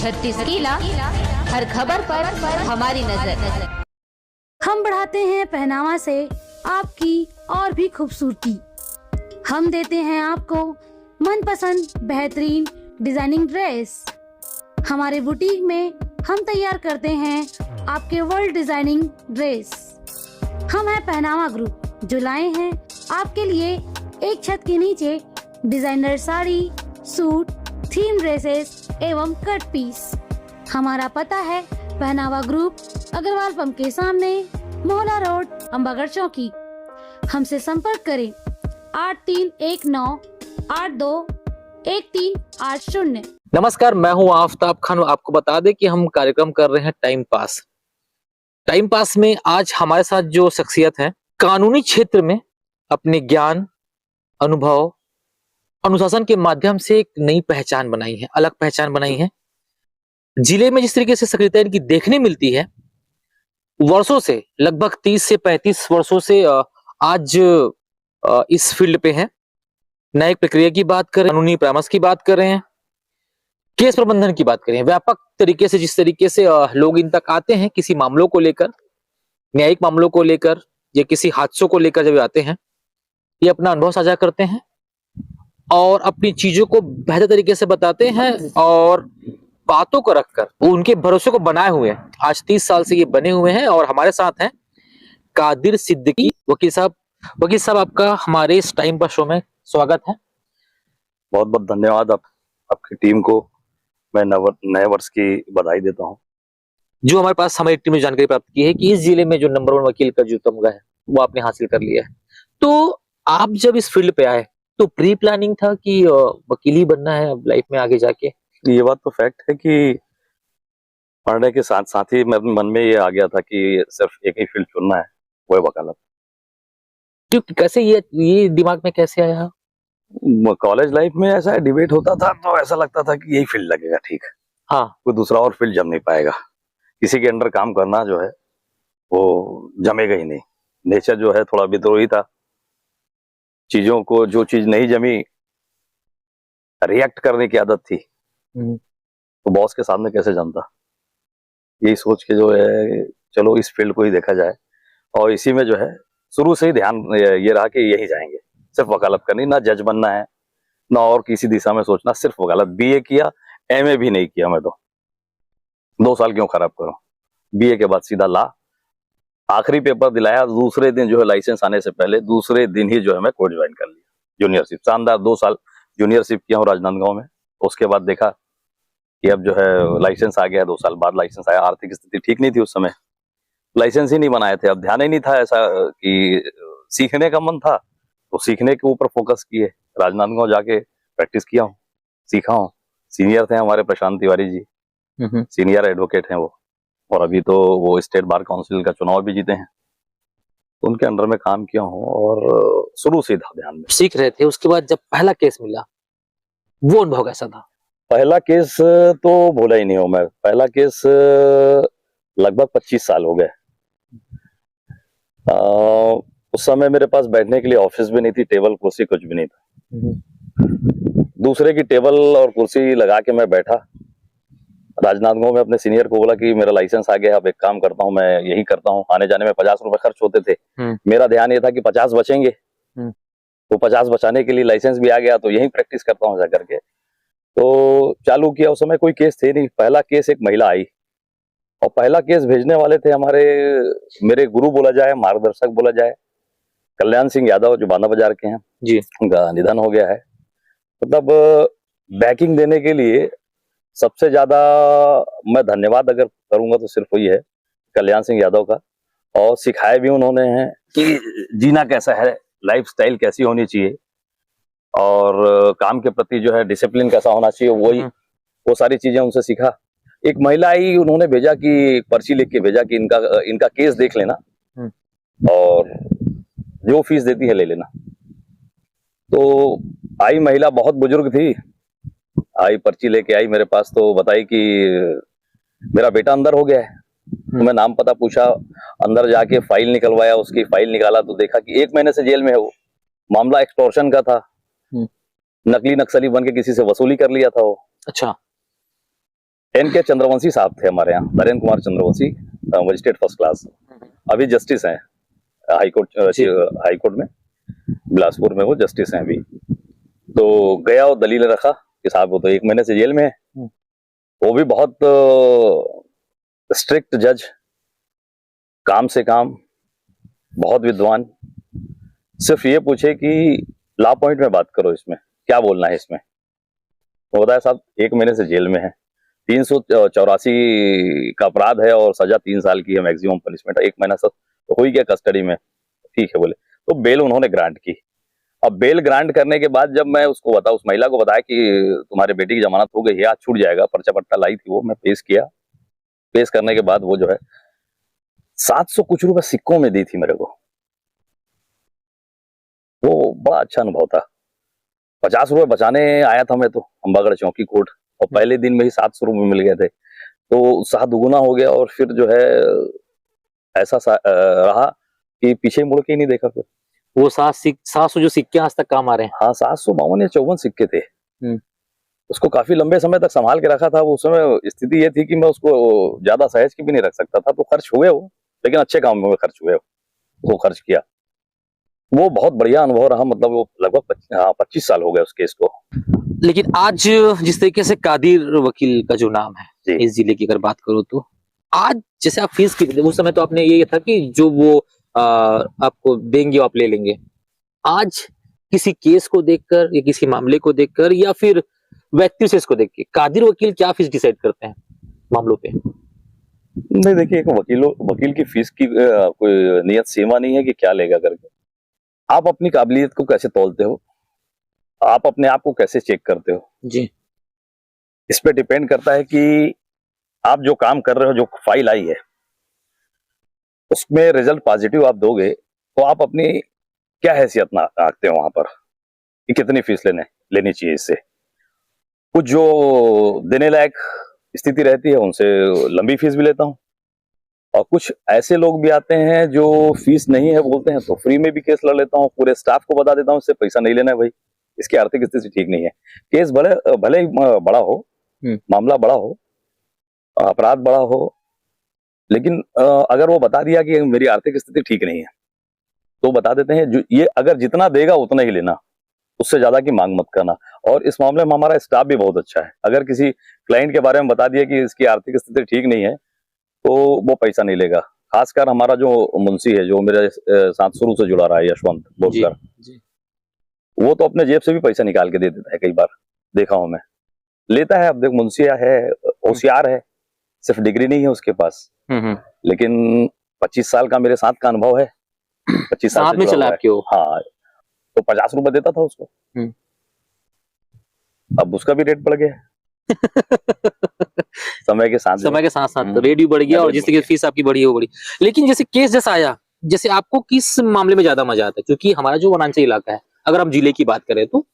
36 किला, हर खबर पर हमारी नजर। हम बढ़ाते हैं पहनावा से आपकी और भी खूबसूरती। हम देते हैं आपको मनपसंद बेहतरीन डिजाइनिंग ड्रेस। हमारे बुटीक में हम तैयार करते हैं आपके वर्ल्ड डिजाइनिंग ड्रेस। हम हैं पहनावा ग्रुप, जो लाए हैं आपके लिए एक छत के नीचे designer sari, suit, theme dresses एवं कट पीस। हमारा पता है पहनावा ग्रुप, अग्रवाल पंप के सामने, मोहला रोड, अम्बागढ़ चौकी। हमसे संपर्क करें 8319821380। नमस्कार, मैं हूं आफ्ताब खान। आपको बता दें कि हम कार्यक्रम कर रहे हैं टाइम पास। टाइम पास में आज हमारे साथ जो शख्सियत है, कानूनी क्षेत्र में अपने ज्ञान, अनुभव, अनुशासन के माध्यम से एक नई पहचान बनाई है, अलग पहचान बनाई है। जिले में जिस तरीके से सक्रियता इनकी देखने मिलती है, वर्षों से, लगभग 30 से 35 वर्षों से आज इस फील्ड पे हैं। न्यायिक प्रक्रिया की बात करें, कानूनी परामर्श की बात कर रहे हैं, केस प्रबंधन की बात करें, व्यापक तरीके से जिस तरीके से लोग इन तक आते हैं किसी मामलों को लेकर, न्यायिक मामलों को लेकर या किसी हादसों को लेकर, जब आते हैं ये अपना अनुभव साझा करते हैं और अपनी चीजों को बेहतर तरीके से बताते हैं और बातों को रखकर उनके भरोसे को बनाए हुए हैं। आज 30 साल से ये बने हुए हैं और हमारे साथ हैं कादिर सिद्दीकी वकील साहब। वकील साहब, आपका हमारे इस टाइम पर शो में स्वागत है। बहुत बहुत धन्यवाद आपकी टीम को। मैं नए वर्ष की बधाई देता हूं। जो हमारे पास हमारी टीम ने जानकारी प्राप्त की है कि इस जिले में जो नंबर 1 वकील का जो तमगा है वो आपने हासिल कर लिया है। तो आप जब इस फील्ड पे आए तो प्री प्लानिंग था कि वकील ही बनना है अब लाइफ में आगे जाके? ये बात तो फैक्ट है कि पढ़ने के साथ साथ ही मेरे मन में ये आ गया था कि सिर्फ एक ही फील्ड चुनना है, वो है वकालत। क्यों, कैसे ये दिमाग में कैसे आया? कॉलेज लाइफ में ऐसा डिबेट होता था तो ऐसा लगता था कि यही फील्ड लगेगा, ठीक है, हाँ, कोई दूसरा और फील्ड जम नहीं पाएगा। किसी के अंडर काम करना जो है वो जमेगा ही नहीं। नेचर जो है थोड़ा विद्रोही था, चीजों को, जो चीज नहीं जमी, रिएक्ट करने की आदत थी। तो बॉस के सामने कैसे जमता, यही सोच के जो है चलो इस फील्ड को ही देखा जाए। और इसी में जो है शुरू से ही ध्यान ये रहा कि यही जाएंगे, सिर्फ वकालत करनी, ना जज बनना है ना और किसी दिशा में सोचना, सिर्फ वकालत। बीए किया, एमए भी नहीं किया मैं तो। 2 साल क्यों खराब करूं। बीए के बाद सीधा ला, आखिरी पेपर दिलाया, दूसरे दिन जो है लाइसेंस आने से पहले दूसरे दिन ही जो है मैं कोर्ट ज्वाइन कर लिया। जूनियरशिप, शानदार 2 साल जूनियरशिप किया हूँ राजनांदगांव में। उसके बाद देखा कि अब जो है लाइसेंस आ गया, 2 साल बाद लाइसेंस आया। आर्थिक स्थिति ठीक नहीं थी उस समय, लाइसेंस ही नहीं बनाए थे। अब ध्यान ही नहीं था ऐसा कि सीखने का मन था तो सीखने के ऊपर फोकस किए। राजनांदगांव जाके प्रैक्टिस किया हूँ, सीखा हूँ। सीनियर थे हमारे प्रशांत तिवारी जी, सीनियर एडवोकेट हैं वो, और अभी तो वो स्टेट बार काउंसिल का चुनाव भी जीते हैं। उनके अंडर में काम किया हूँ और शुरू से था ध्यान में। सीख रहे थे, उसके बाद जब पहला केस मिला वो अनुभव कैसा था? पहला केस तो भूला ही नहीं हूं मैं। पहला केस लगभग 25 साल हो गए। उस समय मेरे पास बैठने के लिए ऑफिस भी नहीं थी, टेबल कुर्सी कुछ भी नहीं था। दूसरे की टेबल और कुर्सी लगा के मैं बैठा। राजनांदगांव में अपने सीनियर को बोला कि मेरा लाइसेंस आ गया, अब एक काम करता हूँ, मैं यही करता हूँ। आने जाने में 50 रुपए खर्च होते थे। मेरा ध्यान ये था कि 50 बचेंगे, तो 50 बचाने के लिए लाइसेंस भी आ गया तो यही प्रैक्टिस करता हूँ जा करके। तो चालू किया। उस समय कोई केस थे नहीं। पहला केस एक महिला आई और पहला केस भेजने वाले थे मेरे गुरु बोला जाए, मार्गदर्शक बोला जाए, कल्याण सिंह यादव, जो बांदा बाजार के हैं जी। उनका निधन हो गया है। मतलब बैकिंग देने के लिए सबसे ज्यादा मैं धन्यवाद अगर करूंगा तो सिर्फ वही है, कल्याण सिंह यादव का। और सिखाया भी उन्होंने है कि जीना कैसा है, लाइफस्टाइल कैसी होनी चाहिए और काम के प्रति जो है डिसिप्लिन कैसा होना चाहिए, वो सारी चीजें उनसे सीखा। एक महिला आई, उन्होंने भेजा कि पर्ची लिख के भेजा कि इनका केस देख लेना और जो फीस देती है ले लेना। तो आई महिला, बहुत बुजुर्ग थी, आई पर्ची लेके आई मेरे पास, तो बताई कि मेरा बेटा अंदर हो गया है। तो मैं नाम पता पूछा, अंदर जाके फाइल निकलवाया, उसकी फाइल निकाला तो देखा कि 1 महीने से जेल में है वो। मामला एक्सटॉर्शन का था, नकली नक्सली बन के किसी से वसूली कर लिया था वो। अच्छा। NK चंद्रवंशी साहब थे हमारे यहाँ, Narendra Kumar Chandravanshi, magistrate first class, अभी जस्टिस हैं हाईकोर्ट में, बिलासपुर में वो जस्टिस हैं अभी। तो गया और दलील रखा कि साहब वो तो 1 महीने से जेल में है। वो भी बहुत स्ट्रिक्ट जज, काम से काम, बहुत विद्वान, सिर्फ ये पूछे कि लॉ पॉइंट में बात करो, इसमें क्या बोलना है इसमें। वो बताया साहब 1 महीने से जेल में है, 384 का अपराध है और सजा 3 साल की है, मैक्सिमम पनिशमेंट 1 महीना सब तो हो ही गया कस्टडी में, ठीक है बोले। तो बेल उन्होंने ग्रांट की। अब बेल ग्रांट करने के बाद जब मैं उसको उस महिला को बताया कि तुम्हारे बेटी की जमानत हो गई है, आज छूट जाएगा, पर्चा पट्टा लाई थी वो, मैं पेश किया। पेश करने के बाद वो जो है 700 कुछ रुपए सिक्कों में दी थी मेरे को। वो बड़ा अच्छा अनुभव था। 50 रुपए बचाने आया था मैं तो अम्बागढ़ चौकी कोर्ट, और पहले दिन में ही 700 रुपए मिल गए थे, तो उत्साह दुगुना हो गया। और फिर जो है ऐसा रहा कि पीछे मुड़ के ही नहीं देखा फिर। वो 700 जो सिक्के आज तक काम आ रहे हैं? हाँ, 752 या 54 सिक्के थे। उसको काफी लंबे समय तक संभाल के रखा था। उस समय स्थिति ये थी कि मैं उसको ज्यादा सहज की भी नहीं रख सकता था, तो खर्च हुए वो, लेकिन अच्छे काम में खर्च हुए, वो खर्च किया। वो बहुत बढ़िया अनुभव रहा, मतलब वो लगभग 25 साल हो गए उस केस को। लेकिन आज जिस तरीके से कादिर वकील का जो नाम है इस जिले की अगर बात करो, तो आज जैसे आप फीस की, उस समय तो आपने ये था कि जो वो आपको देंगे आप ले लेंगे। आज किसी केस को देखकर या किसी मामले को देखकर या फिर व्यक्ति विशेष को देख के कादिर वकील क्या फीस डिसाइड करते हैं मामलों पे? नहीं, देखिए, एक वकील की फीस की कोई नियत सीमा नहीं है कि क्या लेगा करके। आप अपनी काबिलियत को कैसे तौलते हो, आप अपने आप को कैसे चेक करते हो जी, इस पे डिपेंड करता है कि आप जो काम कर रहे हो, जो फाइल आई है उसमें रिजल्ट पॉजिटिव आप दोगे तो आप अपनी क्या हैसियत ना रखते हो वहां पर कि कितनी फीस लेनी चाहिए। इससे कुछ जो देने लायक स्थिति रहती है उनसे लंबी फीस भी लेता हूँ, और कुछ ऐसे लोग भी आते हैं जो फीस नहीं है बोलते हैं तो फ्री में भी केस लड़ लेता हूँ। पूरे स्टाफ को बता देता हूँ इससे पैसा नहीं लेना है भाई, इसकी आर्थिक स्थिति ठीक नहीं है। केस भले ही बड़ा हो, मामला बड़ा हो, अपराध बड़ा हो, लेकिन अगर वो बता दिया कि मेरी आर्थिक स्थिति ठीक नहीं है तो बता देते हैं जो ये अगर जितना देगा उतना ही लेना, उससे ज्यादा की मांग मत करना। और इस मामले में हमारा स्टाफ भी बहुत अच्छा है। अगर किसी क्लाइंट के बारे में बता दिया कि इसकी आर्थिक स्थिति ठीक नहीं है तो वो पैसा नहीं लेगा। खासकर हमारा जो मुंशी है, जो मेरे साथ शुरू से जुड़ा रहा है, यशवंत बोलकर, वो तो अपने जेब से भी पैसा निकाल के दे देता है। कई बार देखा हूं मैं, लेता है। अब देख, मुंशिया है, होशियार है, सिर्फ डिग्री नहीं है उसके पास, लेकिन 25 साल का मेरे साथ का अनुभव है। 25 साल में चला आपके वो। हाँ, तो 50 रुपए देता था उसको, अब उसका भी रेट बढ़ गया समय के साथ रेट भी बढ़ गया और जिस तरीके से फीस आपकी बढ़ी हो बढ़ी। लेकिन जैसे केस जैसा आया, जैसे आपको किस मामले में ज्यादा मजा आता है? क्योंकि हमारा जो वनांचल इलाका है, अगर हम जिले की बात करें तो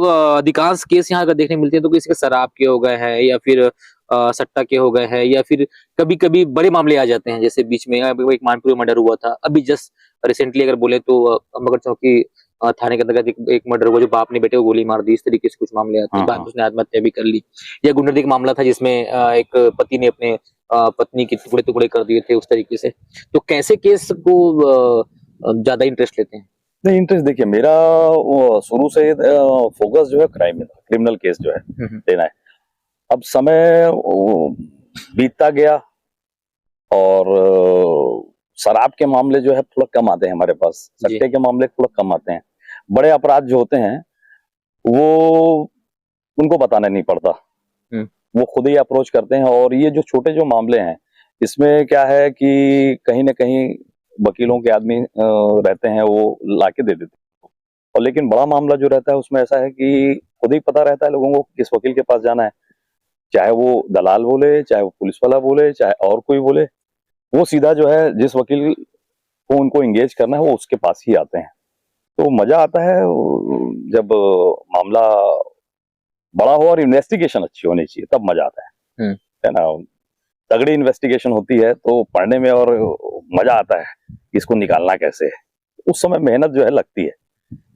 अधिकांश केस यहाँ अगर देखने मिलते हैं तो किसी के शराब के हो गए हैं या फिर सट्टा के हो गए हैं, या फिर कभी कभी बड़े मामले आ जाते हैं। जैसे बीच में एक मानपुर मर्डर हुआ था अभी जस्ट रिसेंटली, अगर बोले तो अम्बागढ़ चौकी थाने के अंतर्गत एक मर्डर हुआ, जो बाप ने बेटे को गोली मार दी। इस तरीके से कुछ मामले आते हैं। बाद में उसने आत्महत्या भी कर ली। या गुंडा का मामला था जिसमें एक पति ने अपने पत्नी के टुकड़े टुकड़े कर दिए थे, उस तरीके से। तो कैसे केस को ज्यादा इंटरेस्ट लेते हैं? नहीं, इंटरेस्ट देखिए, मेरा शुरू से फोकस जो है क्राइम में था, क्रिमिनल केस जो है लेना है। अब समय बीतता गया और शराब के मामले जो है थोड़ा कम आते हैं हमारे पास, सट्टे के मामले थोड़ा कम आते हैं। बड़े अपराध जो होते हैं वो उनको बताना नहीं पड़ता, वो खुद ही अप्रोच करते हैं। और ये जो छोटे जो मामले हैं, इसमें क्या है कि कहीं ना कहीं वकीलों के आदमी रहते हैं, वो लाके दे देते हैं। और लेकिन बड़ा मामला जो रहता है उसमें ऐसा है कि खुद ही पता रहता है लोगों को किस वकील के पास जाना है, चाहे वो दलाल बोले, चाहे वो पुलिस वाला बोले, चाहे और कोई बोले, वो सीधा जो है जिस वकील को उनको एंगेज करना है वो उसके पास ही आते हैं। तो मजा आता है जब मामला बड़ा हो और इन्वेस्टिगेशन अच्छी होनी चाहिए, तब मजा आता है ना। तगड़ी इन्वेस्टिगेशन होती है तो पढ़ने में और मजा आता है कि इसको निकालना कैसे है। उस समय मेहनत जो है लगती है।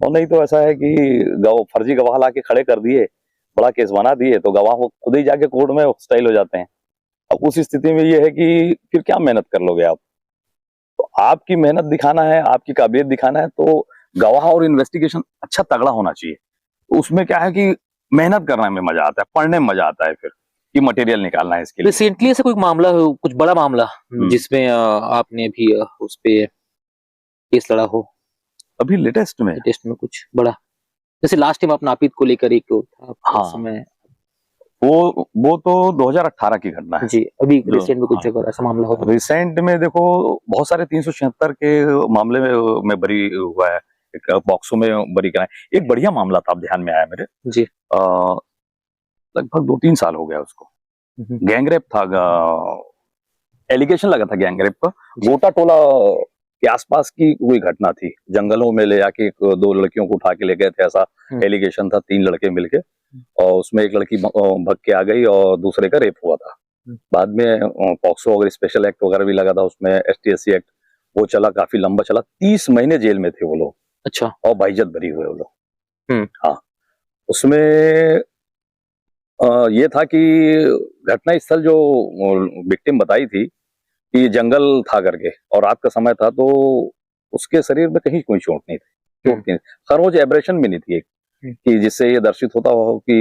और नहीं तो ऐसा है कि फर्जी गवाह ला के खड़े कर दिए, बड़ा केस बना दिए तो गवाह वो खुद ही जाके कोर्ट में हॉस्टाइल हो जाते हैं। अब उस स्थिति में ये है कि फिर क्या मेहनत कर लोगे आप? तो आपकी मेहनत दिखाना है, आपकी काबिलियत दिखाना है, तो गवाह और इन्वेस्टिगेशन अच्छा तगड़ा होना चाहिए। तो उसमें क्या है कि मेहनत करने में मजा आता है, पढ़ने में मजा आता है, फिर कि मटेरियल निकालना है इसके लिए। रिसेंटली ऐसा कोई मामला हो, कुछ बड़ा मामला जिसमें आपने भी उस पे केस लड़ा हो? अभी लेटेस्ट में कुछ बड़ा, जैसे लास्ट टाइम आप नापित को लेकर एक था हाँ, समय वो तो 2018 की घटना है जी। अभी रिसेंट में कुछ जगह ऐसा मामला हो? रिसेंट में देखो बहुत सारे 376 के मामले में बरी हुआ है, एक पॉक्सो में बरी कराए। एक बढ़िया मामला था, अब ध्यान में आया मेरे जी। लगभग 2-3 साल हो गया उसको। गैंगरेप था, एलिगेशन लगा था गैंगरेप का। गोटा टोला के आसपास की कोई घटना थी, जंगलों में ले जाके 2 लड़कियों को उठा के ले गए थे, ऐसा एलिगेशन था। 3 लड़के मिलके, और उसमें एक लड़की भग के आ गई और दूसरे का रेप हुआ था। बाद में पॉक्सो वगैरह स्पेशल एक्ट वगैरह भी लगा था उसमें, ST-SC एक्ट, वो चला, काफी लंबा चला। 30 महीने जेल में थे वो लोग। अच्छा। और बाइज्जत बरी हुए वो लोग। हाँ, उसमें ये था कि घटना स्थल जो विक्टिम बताई थी कि जंगल था करके, और रात का समय था, तो उसके शरीर में कहीं कोई चोट नहीं थी। खरोंच एब्रेशन भी नहीं थी एक, कि जिससे ये दर्शित होता हो कि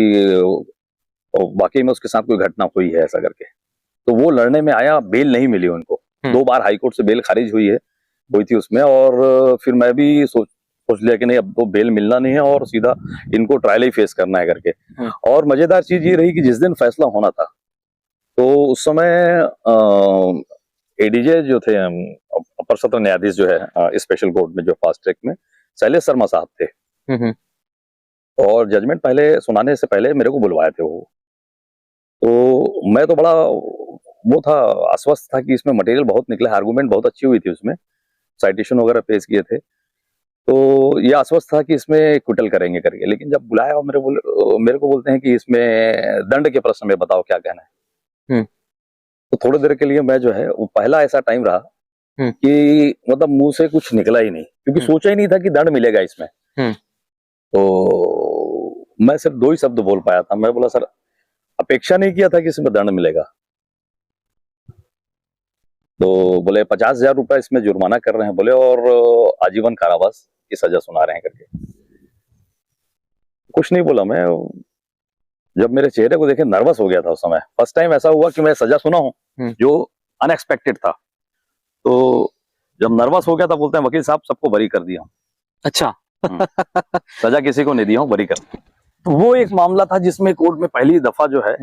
वाकई में उसके साथ कोई घटना हुई है ऐसा करके। तो वो लड़ने में आया, बेल नहीं मिली उनको। 2 बार हाईकोर्ट से बेल खारिज हुई थी उसमें, और फिर मैं भी सोच लिया कि नहीं, अब तो बेल मिलना नहीं है और सीधा इनको ट्रायल ही फेस करना है करके। और मजेदार चीज ये रही कि जिस दिन फैसला होना था, तो उस समय ADJ जो थे, अपर सत्र न्यायाधीश जो है स्पेशल कोर्ट में, जो फास्ट ट्रैक में, शैलेश शर्मा साहब थे। और जजमेंट पहले सुनाने से पहले मेरे को बुलवाए थे वो। तो मैं तो बड़ा वो था, आश्वस्त था कि इसमें मटेरियल बहुत निकला है, आर्गुमेंट बहुत अच्छी हुई थी उसमें, साइटेशन वगैरह पेश किए थे। तो ये आश्वस्त था कि इसमें क्विटल करेंगे करके। लेकिन जब बुलाया और मेरे को बोलते हैं कि इसमें दंड के प्रश्न में बताओ क्या कहना है। तो थोड़ी देर के लिए मैं जो है, वो पहला ऐसा टाइम रहा कि मतलब मुंह से कुछ निकला ही नहीं, क्योंकि सोचा ही नहीं था कि दंड मिलेगा इसमें। तो मैं सिर्फ 2 ही शब्द बोल पाया था। मैं बोला, सर, अपेक्षा नहीं किया था कि इसमें दंड मिलेगा। तो बोले 50,000 रुपए इसमें जुर्माना कर रहे हैं, बोले, और आजीवन कारावास की सजा सुना रहे हैं करके। कुछ नहीं बोला मैं। जब मेरे चेहरे को देखे, नर्वस हो गया था उस समय। फर्स्ट टाइम ऐसा हुआ कि मैं सजा सुना हूं जो अनएक्सपेक्टेड था। तो जब नर्वस हो गया था, बोलते हैं, वकील साहब, सबको बरी कर दिया हूं। अच्छा। सजा किसी को नहीं दिया हूं, बरी कर। तो वो एक मामला था जिसमें कोर्ट में पहली दफा जो है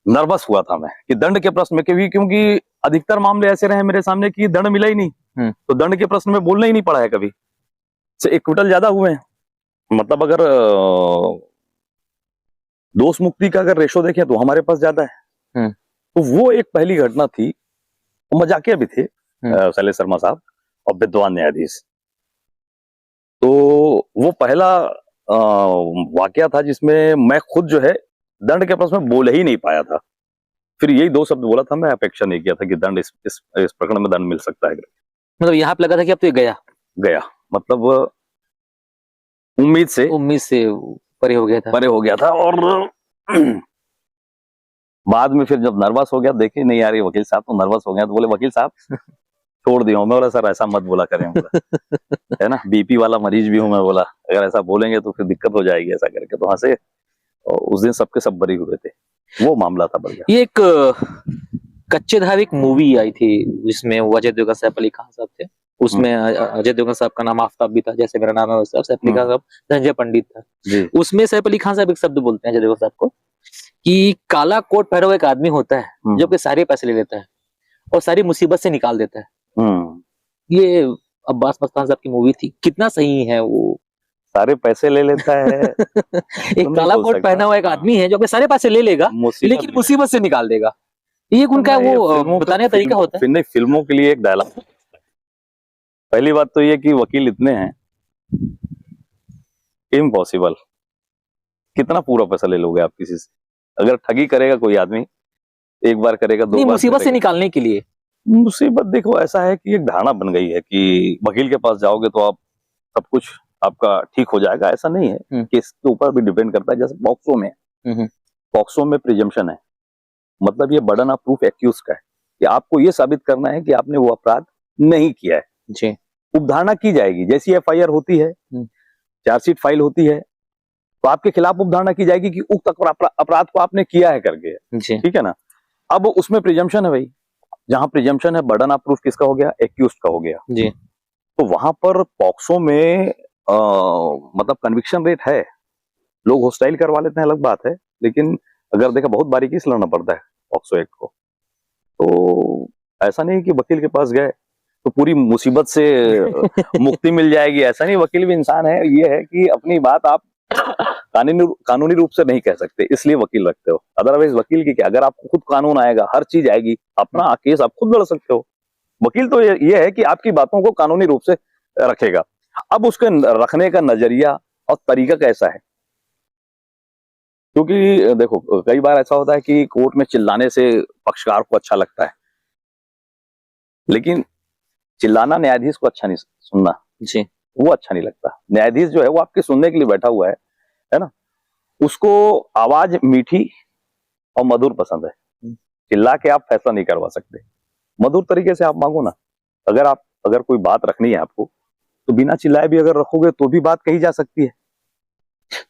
नर्वस हुआ था मैं, कि दंड के प्रश्न में, क्योंकि अधिकतर मामले ऐसे रहे मेरे सामने कि दंड मिला ही नहीं। तो दंड के प्रश्न में बोलना ही नहीं पड़ा है कभी से। एक्विटल ज्यादा हुए हैं, मतलब अगर दोष मुक्ति का अगर रेशो देखें तो हमारे पास ज्यादा है। तो वो एक पहली घटना थी। वो मजाकिया भी थे शैलेश शर्मा साहब और विद्वान न्यायाधीश। तो वो पहला वाकया था जिसमें मैं खुद जो है दंड के प्रश्न में बोल ही नहीं पाया था। फिर यही 2 शब्द बोला था, मैं अपेक्षा नहीं किया था कि दंड इस प्रकरण में दंड मिल सकता है। मतलब यहाँ पे लगा था कि अब तो ये गया, मतलब उम्मीद से परे हो गया था। और बाद में फिर जब नर्वस हो गया, देखे नहीं यार ये वकील साहब तो नर्वस हो गया, तो बोले, वकील साहब छोड़ दिया हूं। मैं बोला, सर ऐसा मत बोला करें, है ना, BP वाला मरीज भी हूं। मैं बोला, अगर ऐसा बोलेंगे तो फिर दिक्कत हो जाएगी ऐसा करके। तो हंसे, और उस दिन सबके सब बरी हुए थे। वो मामला था बढ़िया। ये एक कच्चे धावे एक मूवी आई थी जिसमें अजय देवगन, सैफ अली खान साहब थे। उसमें अजय देवगन साहब का नाम आफ्ताब भी था, जैसे मेरा नाम है वैसे। सैफ अली खान साहब संजय पंडित था। उसमें सैफ अली खान साहब एक शब्द बोलते हैं अजय देवगन साहब को, कि काला कोट पहना हुआ एक आदमी होता है जो कि सारे पैसे ले लेता है और सारी मुसीबत से निकाल देता है। ये अब्बास मस्तान साहब की मूवी थी। कितना सही है वो? सारे पैसे ले लेता है। एक काला कोट पहना हुआ एक आदमी है जो कि सारे पैसे ले लेगा, लेकिन मुसीबत से निकाल देगा। ये उनका वो बताने का तरीका होता है। फिल्मों के लिए एक डायलॉग। पहली बात तो ये कि वकील इतने हैं, इम्पॉसिबल। कितना पूरा पैसा ले लोगे आप किसी से? अगर ठगी करेगा कोई आदमी, एक बार करेगा, 2 बार, मुसीबत से निकालने के लिए। मुसीबत देखो ऐसा है कि एक धारणा बन गई है कि वकील के पास जाओगे तो आप सब कुछ आपका ठीक हो जाएगा। ऐसा नहीं है, केस के ऊपर भी डिपेंड करता है। जैसे पॉक्सो में पॉक्सो में प्रिजम्पशन है, मतलब ये बर्डन ऑफ प्रूफ एक्यूज का है कि आपको ये साबित करना है कि आपने वो अपराध नहीं किया है जी। उपधारणा की जाएगी, जैसी एफआईआर होती है, चार्जशीट फाइल होती है, तो आपके खिलाफ उपधारणा की जाएगी कि उक्त अपराध को आपने किया है करके, ठीक है ना। अब उसमें प्रिजम्पशन है भाई, जहां प्रिजम्पशन है बर्डन ऑफ प्रूफ किसका हो गया, एक्यूज्ड का हो गया जी। तो वहां पर पॉक्सो में मतलब कन्विक्शन रेट है, लोग होस्टाइल करवा लेते हैं अलग बात है, लेकिन अगर देखा बहुत बारीकी से लड़ना पड़ता है पॉक्सो एक्ट को। तो ऐसा नहीं कि वकील के पास गए तो पूरी मुसीबत से मुक्ति मिल जाएगी, ऐसा नहीं, वकील भी इंसान है। ये है कि अपनी बात आप कानूनी रूप से नहीं कह सकते, इसलिए वकील रखते हो। अदरवाइज वकील की क्या, अगर आपको खुद कानून आएगा, हर चीज आएगी, अपना केस आप खुद लड़ सकते हो। वकील तो ये है कि आपकी बातों को कानूनी रूप से रखेगा। अब उसके रखने का नजरिया और तरीका कैसा है, क्योंकि देखो कई बार ऐसा होता है कि कोर्ट में चिल्लाने से पक्षकार को अच्छा लगता है, लेकिन चिल्लाना न्यायाधीश को अच्छा नहीं, सुनना जी वो अच्छा नहीं लगता। न्यायाधीश जो है वो आपके सुनने के लिए बैठा हुआ है ना, उसको आवाज मीठी और मधुर पसंद है। चिल्ला के आप फैसला नहीं करवा सकते, मधुर तरीके से आप मांगो ना। अगर कोई बात रखनी है आपको तो बिना चिल्लाए भी अगर रखोगे तो भी बात कही जा सकती है।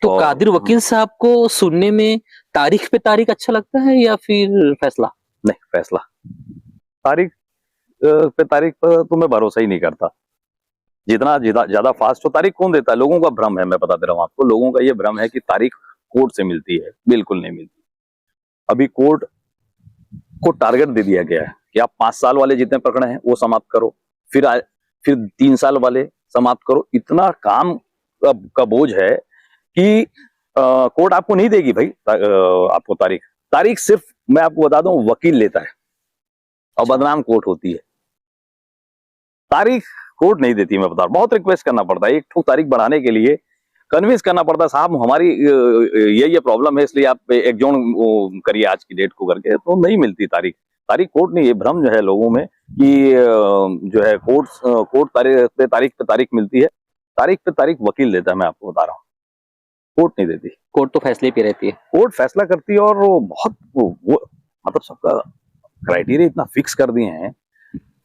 तो कादिर वकील साहब को सुनने में तारीख पे तारीख अच्छा लगता है या फिर फैसला? नहीं, फैसला। तारीख पे तारीख पर तो मैं भरोसा ही नहीं करता। जितना ज्यादा फास्ट हो, तारीख कौन देता है? लोगों का भ्रम है, मैं बता दे रहा हूँ आपको। लोगों का ये भ्रम है कि तारीख कोर्ट से मिलती है, बिल्कुल नहीं मिलती। अभी कोर्ट को टारगेट दे दिया गया है कि आप 5 साल वाले जितने प्रकरण हैं वो समाप्त करो, फिर 3 साल वाले समाप्त करो। इतना काम का बोझ है कि कोर्ट आपको नहीं देगी भाई आपको तारीख सिर्फ मैं आपको बता दूं वकील लेता है और बदनाम कोर्ट होती है। तारीख कोर्ट नहीं देती, मैं बता रहा हूं। बहुत रिक्वेस्ट करना पड़ता है, एक ठो तारीख बढ़ाने के लिए कन्विंस करना पड़ता है, साहब हमारी ये प्रॉब्लम है इसलिए आप एग्जॉर्न करिए आज की डेट को करके, तो नहीं मिलती तारीख कोर्ट नहीं। ये भ्रम जो है लोगों में कि जो है कोर्ट तारीख पे तारीख मिलती है। तारीख पे तारीख वकील देता है, मैं आपको बता रहा हूँ, कोर्ट नहीं देती। कोर्ट तो फैसले पे रहती है, कोर्ट फैसला करती है और वो बहुत मतलब सबका क्राइटेरिया इतना फिक्स कर दिए हैं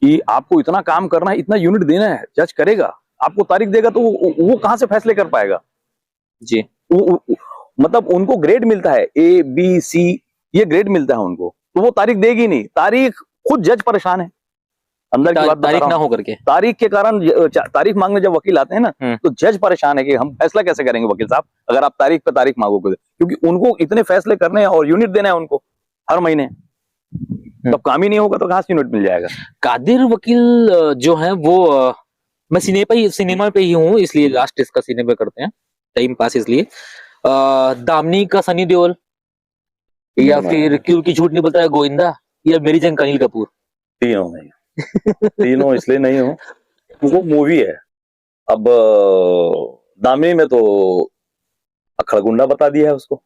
कि आपको इतना काम करना है, इतना यूनिट देना है, जज करेगा, आपको तारीख देगा तो वो कहां से फैसले कर पाएगा जी। मतलब उनको ग्रेड मिलता है, A B C ये ग्रेड मिलता है उनको, तो वो तारीख देगी नहीं। तारीख खुद जज परेशान है अंदर की बात, तारीख ना हो करके, तारीख के कारण तारीख मांगने जब वकील आते हैं ना तो जज परेशान है कि हम फैसला कैसे करेंगे वकील साहब अगर आप तारीख पे तारीख मांगोगे, क्योंकि उनको इतने फैसले करने हैं और यूनिट देना है उनको हर महीने। तब काम ही नहीं होगा तो कहां से यूनिट मिल जाएगा। कादिर वकील जो है वो मैं सिनेमा पे ही हूँ, इसलिए लास्ट डिस्कस सिनेमा करते हैं, टाइम पास इसलिए। दामनी का सनी देओल या फिर क्यों की झूठ नहीं बोलता है गोविंदा या मेरी जंग अनिल कपूर? तीनों नहीं तीनों इसलिए नहीं हो, वो मूवी है। अब दामनी में तो अखड़गुंडा बता दिया है उसको,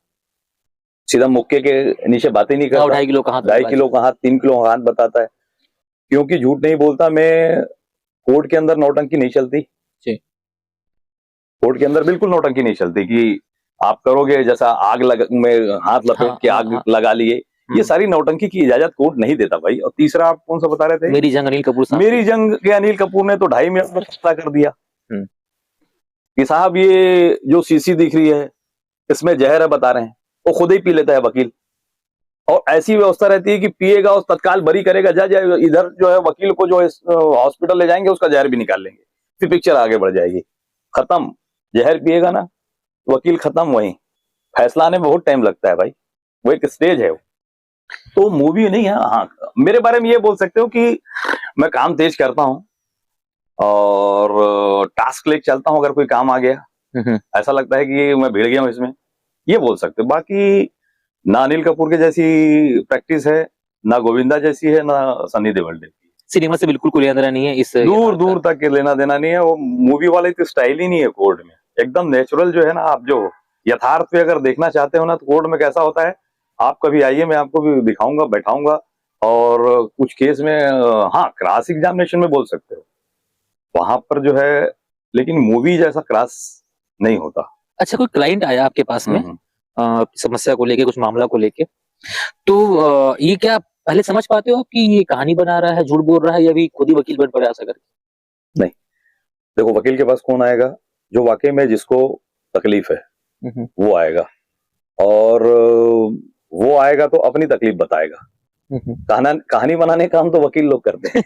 सीधा मुक्के के नीचे बातें नहीं करता। 2.5 किलो का हाथ, 2.5 किलो का हाथ, 3 किलो का हाथ बताता है, क्योंकि झूठ नहीं बोलता। मैं कोर्ट के अंदर नौटंकी नहीं चलती, कोर्ट के अंदर बिल्कुल नौटंकी नहीं चलती कि आप करोगे जैसा आग में हाथ लपेट के आग लगा लिए, ये सारी नौटंकी की इजाजत कोर्ट नहीं देता भाई। और तीसरा आप कौन सा बता रहे थे? मेरी जंग अनिल कपूर साहब। मेरी जंग के अनिल कपूर ने तो 2.5 मिनट में फैसला कर दिया कि साहब ये जो शीशी दिख रही है इसमें जहर है, बता रहे हैं, वो खुद ही पी लेता है वकील। और ऐसी व्यवस्था रहती है कि पिएगा और तत्काल बरी करेगा जज, इधर जो है वकील को जो हॉस्पिटल ले जाएंगे उसका जहर भी निकाल लेंगे, फिर पिक्चर आगे बढ़ जाएगी, खत्म। जहर पिएगा ना वकील, खत्म, वहीं फैसला आने में बहुत टाइम लगता है भाई, वो एक स्टेज है। तो मूवी नहीं है। हाँ, मेरे बारे में ये बोल सकते हो कि मैं काम तेज करता हूँ और टास्क लेके चलता हूँ, अगर कोई काम आ गया ऐसा लगता है कि मैं भिड़ गया हूँ इसमें, ये बोल सकते हो। बाकी ना अनिल कपूर के जैसी प्रैक्टिस है, ना गोविंदा जैसी है, ना सनी देओल जैसी। सिनेमा से बिल्कुल कोई लेना देना नहीं है, इस दूर तक के लेना देना नहीं है। वो मूवी वाले तो स्टाइल ही नहीं है कोर्ट में, एकदम नेचुरल जो है ना। आप जो यथार्थ पे अगर देखना चाहते हो ना तो कोर्ट में कैसा होता है, आप कभी आइए, मैं आपको भी दिखाऊंगा, बैठाऊंगा। और कुछ केस में हाँ क्रॉस एग्जामिनेशन में बोल सकते हो वहां पर जो है, लेकिन मूवी जैसा क्रॉस नहीं होता। अच्छा, कोई क्लाइंट आया आपके पास में समस्या को लेके, कुछ मामला को लेके। तो ये क्या पहले समझ पाते हो आप कि ये कहानी बना रहा है, झूठ बोल रहा है, या भी खुद ही वकील बन पड़ा ऐसा करके? नहीं, देखो वकील के पास कौन आएगा? जो वाकई में जिसको तकलीफ है वो आएगा, और वो आएगा तो अपनी तकलीफ बताएगा। कहानी बनाने का काम तो वकील लोग करते हैं।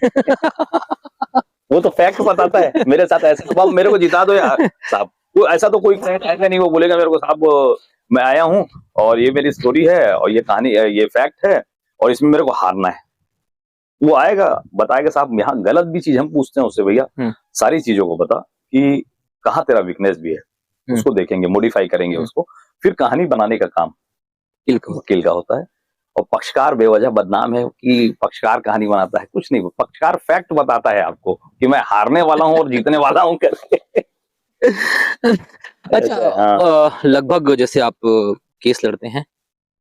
वो तो फैक्ट बताता है। मेरे साथ ऐसा, तो मेरे को जिता दो यार साहब, वो ऐसा तो कोई ऐसा नहीं वो बोलेगा मेरे को साहब मैं आया हूं और ये मेरी स्टोरी है और ये कहानी, ये फैक्ट है और इसमें मेरे को हारना है। वो आएगा बताएगा साहब यहाँ गलत भी चीज हम पूछते हैं उससे, भैया सारी चीजों को बता कि कहाँ तेरा वीकनेस भी है, उसको देखेंगे, मॉडिफाई करेंगे उसको, फिर कहानी बनाने का काम वकील का होता है। और पक्षकार बेवजह बदनाम है कि पक्षकार कहानी बनाता है, कुछ नहीं, पक्षकार फैक्ट बताता है आपको कि मैं हारने वाला हूं और जीतने वाला हूं करके। अच्छा, लगभग जैसे आप केस लड़ते हैं,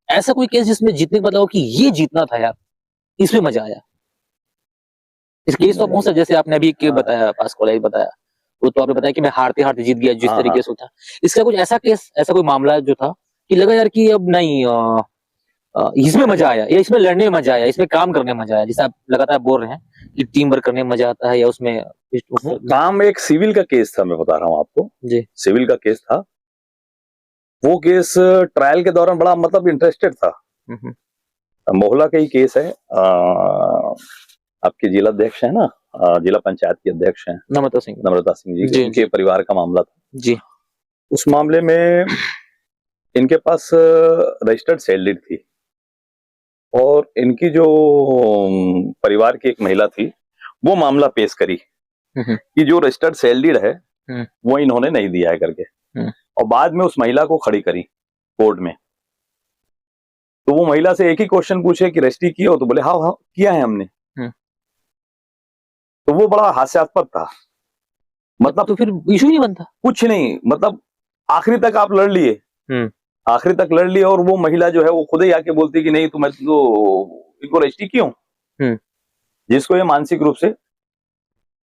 ऐसा कोई केस जिसमें जीतने का बताओ कि ये जीतना था यार, इसमें मजा आया? इस केस तो बहुत, जैसे आपने अभी एक बताया, पास कॉलेज बताया, वो तो आपने बताया कि मैं हारते हारते जीत गया, जिस तरीके से था। इसका कुछ ऐसा केस, ऐसा कोई मामला जो था कि लगा यार कि अब नहीं, इसमें मजा आया, या इसमें लड़ने में मजा आया, इसमें काम करने में मजा आया, जैसे आप लगातार बोल रहे हैं कि टीम वर्क करने में मजा आता है, या उसमें काम? एक सिविल का केस था, मैं बता रहा हूँ आपको जी, सिविल का केस था। वो केस ट्रायल के दौरान बड़ा मतलब इंटरेस्टेड था। मोहल्ला का ही केस है। आपके जिला अध्यक्ष है ना, जिला पंचायत के अध्यक्ष हैं नम्रता सिंह जी, उनके परिवार का मामला था जी। उस मामले में इनके पास रजिस्टर्ड सैलरी थी, और इनकी जो परिवार की एक महिला थी वो मामला पेश करी कि जो रजिस्टर्ड सैलरी है वो इन्होंने नहीं दिया है करके, और बाद में उस महिला को खड़ी करी कोर्ट में। तो वो महिला से एक ही क्वेश्चन पूछे कि रजिस्ट्री किया हो, तो बोले हाँ हाँ किया है हमने। तो वो बड़ा हास्यास्पद था, मतलब तो फिर इशू नहीं बनता कुछ नहीं, मतलब आखिरी तक आप लड़ लिए, आखिरी तक लड़ लिए, और वो महिला जो है वो खुद ही आके बोलती कि नहीं मैं तो इनको रजिस्ट्री क्यों, जिसको ये मानसिक रूप से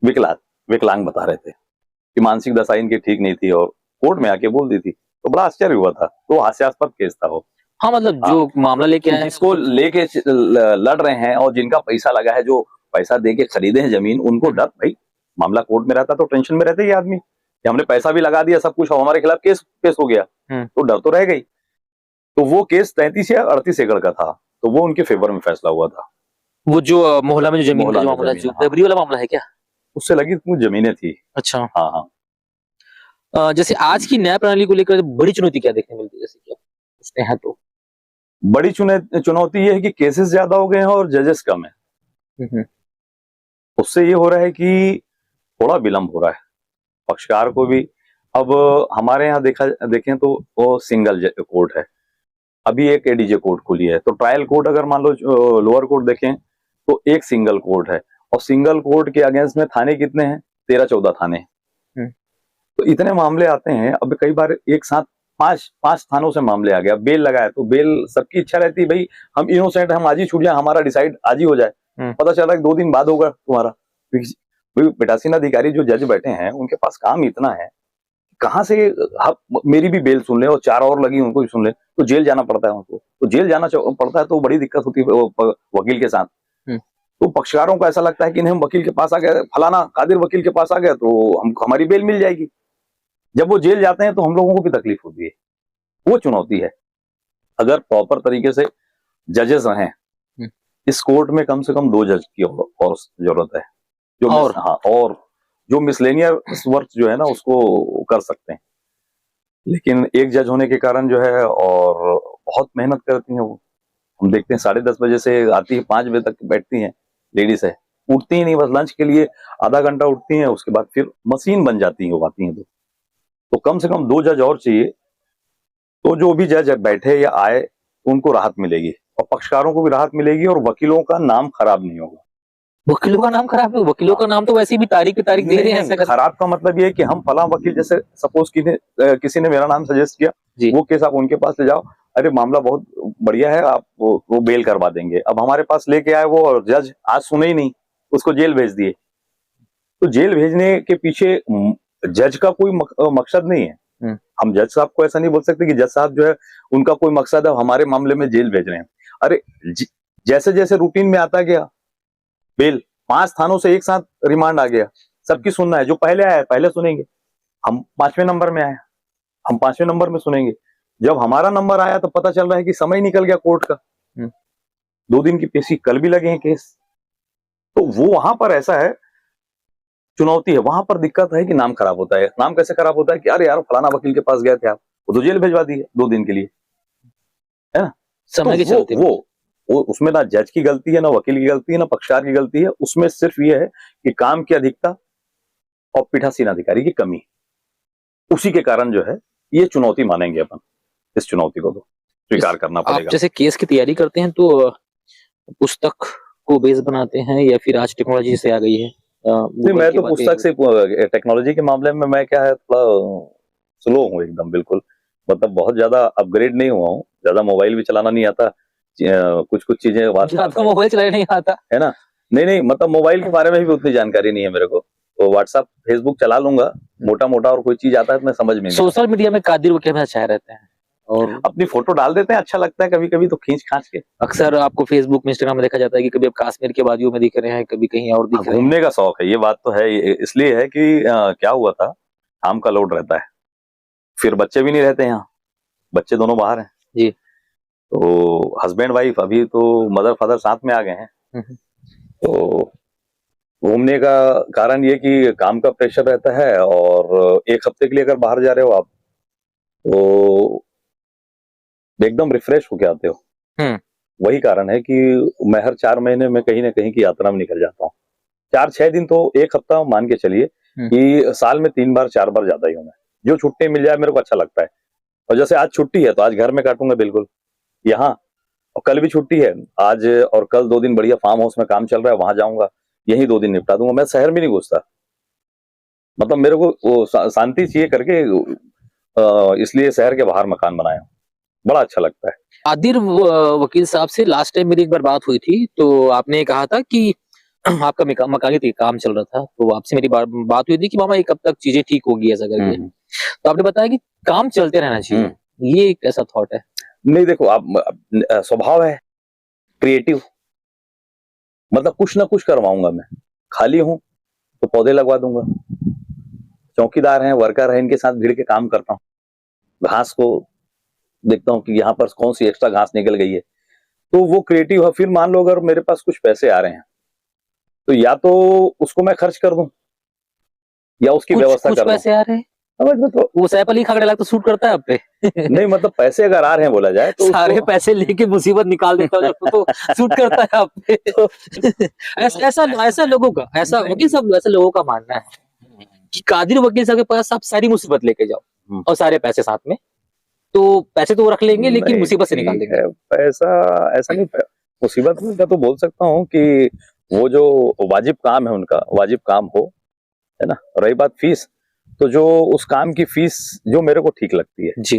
विकलांग बता रहे थे कि मानसिक दशा इनकी ठीक नहीं थी, और कोर्ट में आके बोल दी थी। तो बड़ा आश्चर्य हुआ था। तो हास्यास्पद केस था वो। हाँ, मतलब जो मामला लेके आए, जिसको लेके लड़ रहे हैं और जिनका पैसा लगा है, जो पैसा दे के खरीदे हैं जमीन, उनको डर, भाई मामला कोर्ट में रहता तो टेंशन में रहते ये आदमी कि हमने पैसा भी लगा दिया, सब कुछ, और हमारे खिलाफ केस पेश हो गया, तो डर तो रह गई। तो वो केस 33 या 38 एकड़ का था, तो वो उनके फेवर में फैसला हुआ था। वो जो मोहल्ला में जो जमीन का मामला, जो दबरी वाला मामला है क्या? उससे लगी कुछ जमीनें थी। अच्छा, हाँ हाँ। जैसे आज की न्याय प्रणाली को लेकर बड़ी चुनौती क्या देखने मिलती है, जैसे क्या उसने है? तो बड़ी चुनौती ये है कि केसेस ज्यादा हो गए हैं और जजेस कम है। उससे ये हो रहा है कि थोड़ा विलंब हो रहा है पक्षकार को भी। अब हमारे यहाँ देखें तो वो सिंगल कोर्ट है, अभी एक एडीजे कोर्ट खुली है। तो ट्रायल कोर्ट अगर मान लो लोअर कोर्ट देखें तो एक सिंगल कोर्ट है, और सिंगल कोर्ट के अगेंस्ट में थाने कितने हैं? 13-14 थाने। तो इतने मामले आते हैं। अब कई बार एक साथ पांच थानों से मामले आ गया, बेल लगाया, तो बेल सबकी इच्छा रहती है भाई हम इनोसेंट, हम आज ही छूट जाए, हमारा डिसाइड आज ही हो जाए। पता चला कि 2 दिन बाद होगा तुम्हारा। पीठासीन अधिकारी जो जज बैठे हैं उनके पास काम इतना है, कहाँ से मेरी भी बेल सुन ले और 4 और लगी उनको भी सुन ले, तो जेल जाना पड़ता है उनको। तो जेल जाना पड़ता है तो बड़ी दिक्कत होती है वकील के साथ। तो पक्षकारों को ऐसा लगता है कि नहीं, हम वकील के पास आ गए, फलाना कादिर वकील के पास आ गए तो हमारी बेल मिल जाएगी। जब वो जेल जाते हैं तो हम लोगों को भी तकलीफ होती है। वो चुनौती है। अगर प्रॉपर तरीके से जजेस रहें, इस कोर्ट में कम से कम 2 जज की और जरूरत है, और जो मिसलेनियस वर्क जो है ना उसको कर सकते हैं। लेकिन एक जज होने के कारण जो है, और बहुत मेहनत करती हैं वो। हम देखते हैं 10:30 बजे से आती है, 5 बजे तक बैठती हैं, लेडीज है, उठती ही नहीं, बस लंच के लिए आधा घंटा उठती हैं, उसके बाद फिर मशीन बन जाती है वो आती हैं। तो कम से कम 2 जज और चाहिए, तो जो भी जज बैठे या आए उनको राहत मिलेगी, और पक्षकारों को भी राहत मिलेगी, और वकीलों का नाम खराब नहीं होगा। वकीलों का नाम खराब है? वकीलों का नाम तो वैसे भी तारीख पे तारीख दे रहे हैं। खराब का मतलब ये है कि हम फला वकील, जैसे सपोज किसी ने मेरा नाम सजेस्ट किया, वो केस आप उनके पास ले जाओ, अरे मामला बहुत बढ़िया है, आप वो बेल करवा देंगे। अब हमारे पास लेके आए वो, और जज आज सुने ही नहीं, उसको जेल भेज दिए। तो जेल भेजने के पीछे जज का कोई मकसद नहीं है, हम जज साहब को ऐसा नहीं बोल सकते कि जज साहब जो है उनका कोई मकसद है हमारे मामले में जेल भेज रहे हैं। अरे जैसे जैसे रूटीन में आता गया बेल, 5 थानों से एक साथ रिमांड आ गया, सबकी सुनना है। जो पहले आया पहले सुनेंगे, हम 5वें नंबर में आए, हम 5वें नंबर में सुनेंगे। जब हमारा नंबर आया तो पता चल रहा है कि समय निकल गया कोर्ट का, 2 दिन की पेशी, कल भी लगे हैं केस। तो वो वहां पर ऐसा है, चुनौती है, वहां पर दिक्कत है कि नाम खराब होता है। नाम कैसे खराब होता है कि अरे यार फलाना वकील के पास गए थे आप, वो तो जेल भेजवा दिए 2 दिन के लिए, है ना। समय के चलते वो उसमें ना जज की गलती है, ना वकील की गलती है, ना पक्षकार की गलती है। उसमें सिर्फ ये है कि काम की अधिकता और पीठासीन अधिकारी की कमी, उसी के कारण जो है ये चुनौती मानेंगे अपन। इस चुनौती को तो स्वीकार करना आप पड़ेगा। जैसे केस की तैयारी करते हैं तो पुस्तक को बेस बनाते हैं या फिर आज टेक्नोलॉजी से आ गई है? नहीं, मैं तो पुस्तक से, टेक्नोलॉजी के मामले में मैं क्या है थोड़ा स्लो हूँ एकदम, बिल्कुल। मतलब बहुत ज्यादा अपग्रेड नहीं हुआ हूँ, ज्यादा मोबाइल भी चलाना नहीं आता, कुछ चीजें मोबाइल चलाना नहीं आता है ना। नहीं, मतलब मोबाइल के बारे में भी उतनी जानकारी नहीं है मेरे को। तो व्हाट्सएप फेसबुक चला लूंगा मोटा मोटा, और कोई चीज आता है तो मैं समझ में नहीं। सोशल मीडिया में कादिर वो कैसे छाए रहते हैं और अपनी फोटो डाल देते हैं, अच्छा लगता है कभी कभी तो खींच खांच के। अक्सर आपको फेसबुक में इंस्टाग्राम में देखा जाता है कि कभी आप कश्मीर के वादियों में दिख रहे हैं, कभी कहीं और दिख रहे हैं। घूमने का शौक है, ये बात तो है। इसलिए है कि क्या हुआ था, काम का लोड रहता है, फिर बच्चे भी नहीं रहते यहाँ, बच्चे दोनों बाहर हैं जी। तो हस्बैंड वाइफ अभी तो मदर फादर साथ में आ गए हैं। तो घूमने का कारण ये कि काम का प्रेशर रहता है, और 1 हफ्ते के लिए अगर बाहर जा रहे हो आप तो एकदम रिफ्रेश होके आते हो। वही कारण है कि मैं हर 4 महीने में कहीं ना कहीं की यात्रा में निकल जाता हूँ। 4-6 दिन तो 1 हफ्ता मान के चलिए कि साल में 3 बार 4 बार जाता ही हूँ मैं। जो छुट्टी मिल जाए मेरे को अच्छा लगता है। और जैसे आज छुट्टी है तो आज घर में काटूंगा बिल्कुल यहाँ, और कल भी छुट्टी है, आज और कल 2 दिन बढ़िया फार्म हाउस में काम चल रहा है, वहां जाऊंगा, यही 2 दिन निपटा दूंगा। मैं शहर में नहीं घुसता, मतलब मेरे को वो शांति चाहिए करके, इसलिए शहर के बाहर मकान बनाया, बड़ा अच्छा लगता है। आदिर वकील साहब से लास्ट टाइम मेरी एक बार बात हुई थी, तो आपने कहा था कि आपका मकानी काम चल रहा था, तो आपसे मेरी बात हुई थी कि मामा ये कब तक चीजें ठीक होगी ऐसा करके। तो आपने बताया कि काम चलते रहना चाहिए, ये कैसा थॉट है? नहीं देखो, आप स्वभाव है क्रिएटिव, मतलब कुछ ना कुछ करवाऊंगा मैं। खाली हूं तो पौधे लगवा दूंगा, चौकीदार हैं, वर्कर हैं, इनके साथ भीड़ के काम करता हूँ, घास को देखता हूँ कि यहाँ पर कौन सी एक्स्ट्रा घास निकल गई है, तो वो क्रिएटिव है। फिर मान लो अगर मेरे पास कुछ पैसे आ रहे हैं तो या तो उसको मैं खर्च कर दूं या उसकी व्यवस्था कर दूं। पैसे आ रहे हैं तो वो सैफ अली खान डायलॉग तो सूट करता है आप पे। नहीं मतलब पैसे अगर आ रहे हैं बोला जाए तो सारे पैसे लेके मुसीबत निकाल देता हूँ तो सूट करता है आप पे। ऐसा लोगों का, ऐसा वकील साहब, ऐसे लोगों का मानना है कि कादिर वकील साहब के पास आप सारी मुसीबत लेके जाओ और सारे पैसे साथ में, तो पैसे तो वो रख लेंगे लेकिन मुसीबत से निकाल देंगे। पैसा ऐसा नहीं, मुसीबत में तो बोल सकता हूँ कि वो जो वाजिब काम है उनका वाजिब काम हो, है ना। रही बात फीस, तो जो उस काम की फीस जो मेरे को ठीक लगती है जी,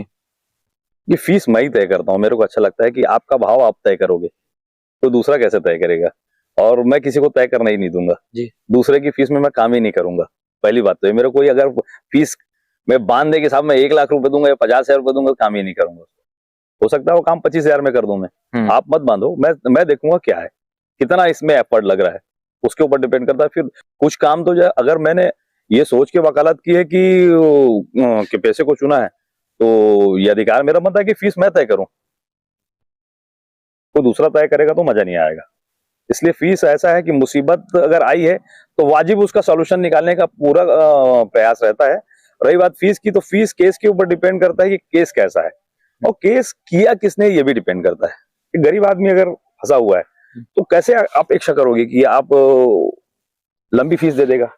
ये फीस मैं ही तय करता हूँ। मेरे को अच्छा लगता है कि आपका भाव आप तय करोगे तो दूसरा कैसे तय करेगा, और मैं किसी को तय करना ही नहीं दूंगा जी। दूसरे की फीस में मैं काम ही नहीं करूंगा। पहली बात तो मेरे कोई अगर फीस मैं बांध दे के साहब मैं 1 लाख रुपए दूंगा या 50,000 रुपए दूंगा, काम ही नहीं करूंगा। हो सकता है वो काम 25,000 में कर दूं मैं, आप मत बांधो, मैं देखूंगा क्या है, कितना इसमें एफर्ट लग रहा है, उसके ऊपर डिपेंड करता है। फिर कुछ काम तो जो अगर मैंने ये सोच के वकालत की है कि पैसे को चुना है तो ये अधिकार मेरा बनता है कि फीस मैं तय करूं, कोई दूसरा तय करेगा तो मजा नहीं आएगा। इसलिए फीस ऐसा है कि मुसीबत अगर आई है तो वाजिब उसका सॉल्यूशन निकालने का पूरा प्रयास रहता है। रही बात फीस की, तो फीस केस के ऊपर डिपेंड करता है कि केस कैसा है और केस किया किसने, ये भी डिपेंड करता है। गरीब आदमी अगर फंसा हुआ है तो कैसे आप अपेक्षा करोगे कि आप लंबी फीस दे देगा,